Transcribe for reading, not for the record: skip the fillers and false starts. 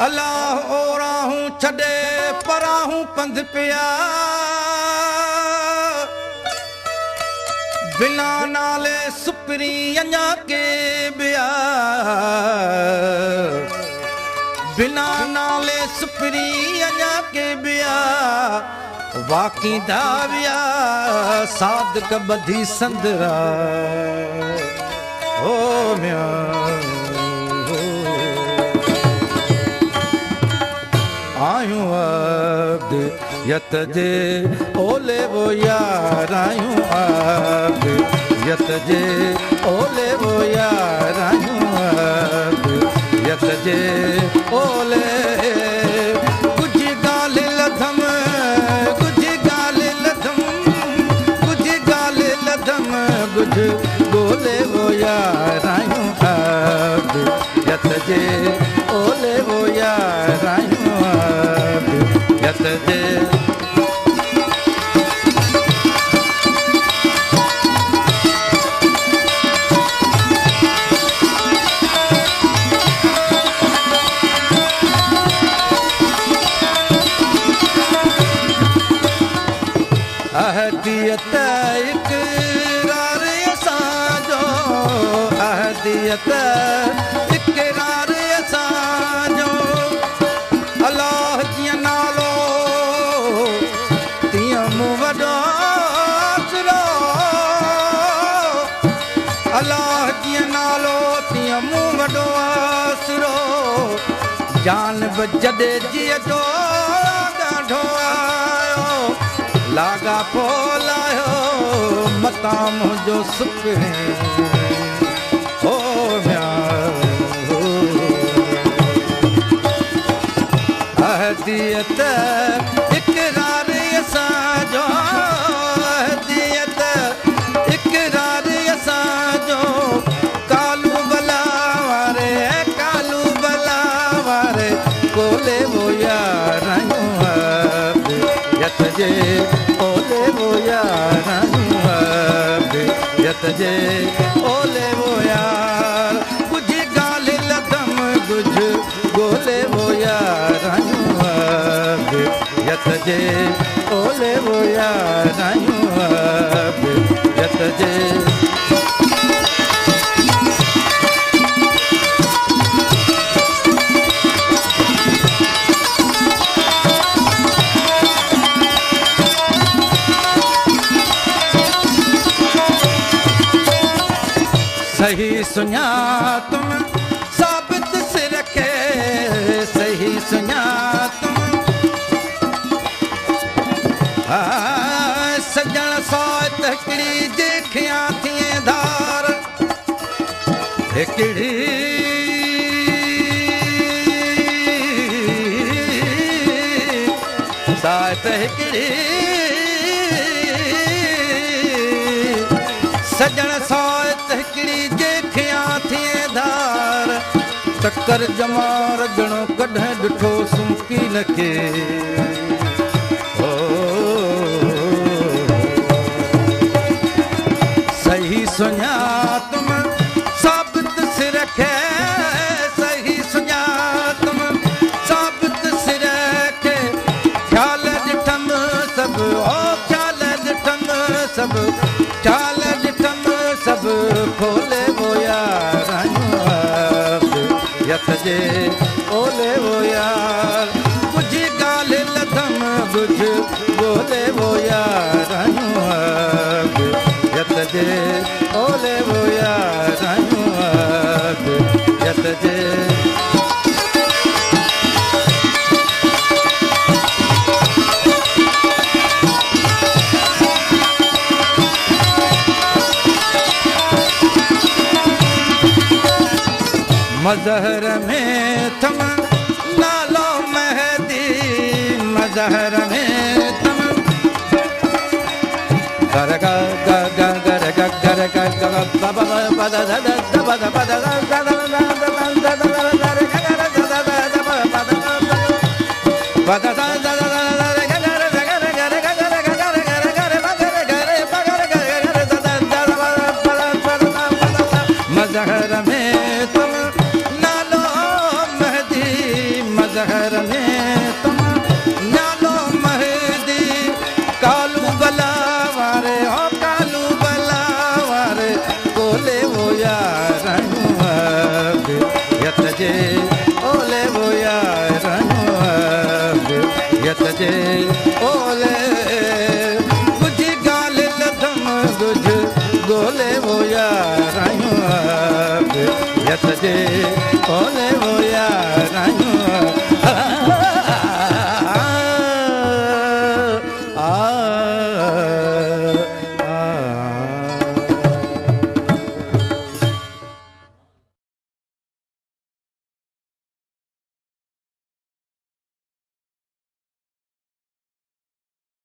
अल्लाह ओराहूं छॾे पराहूं पंध पिया बिना नाले सुपरी अञा के बिया बिना नाले सुपरी अञा के बिया वाकी दाविया सादक बधी संदरा ओ म्या आयूं अब्द यत जे ओले वो यार आयूं अब्द यत जे ओले वो यार आयूं अब्द यत जे ओले कुछ गाल लधम कुछ गाल लधम कुछ गाल लधम कुछ गोले वो यार आयूं अब्द यत जे ओले वो यार आयूं यत जे अहदियत इकरार असांजो अहदियत इकरार असांजो अल्लाह जीअं नालो तीअं मूं वॾो आसरो अल्लाह जीअं नालो तीअं मूं वॾो आसरो जान बि जॾे जीअं जो ॾाढो आयो लागा पोलायो मता मुंहिंजो सुपिणे ओ म्या अहदियत इकरार असांजो अहदियत इकरार असांजो कालू बला वारे कोले वो यार आयूं अब्द यत जे ओले वो यार आयूं अब्द यत जे ओले वो यार कुछ गाल लधम कुछ गोले वो यार आयूं अब्द यत जे ओले वो यार आयूं अब्द यत जे सही सुञा तुम साबित से रखे सही सुञा तुम सजण सोत हिकिड़ी जेखियां थिए धार हिकिड़ी सात हिकिड़ी सजण सोत हिकिड़ी जेखियां थिए धार टकर जमार ॼणो कॾहिं ॾिठो सुमकी न के सही सुञा तुम साबित से रखे सही सुञा तुम साबित से रखे ख्याल ॾिठम सभु ओ ख्याल ॾिठम सभु ख्याल ॾिठम सभु खोले वो यार आयूं अब्द यत जे ओले वो यार कुछ गाल लधम कुछ गोले वो यार आयूं अब्द यत जे ओले वो यार आयूं अब्द यत जे मज़हर में थम नालो मेहदी मज़हर में थम गर ग ग ग गर ग गर ग ग ब ब ब द द द ब द ब द द द द द द द द द मजहर में तुम नालो महदी, मजहर में तुम नालो महदी, कालू बला वारे हो कालू बला वारे बोले वो यार यत जे ओले वो यार यत जे ओले कुछ गाल लधम गुज गोले वो यार यत जे ओले वो यार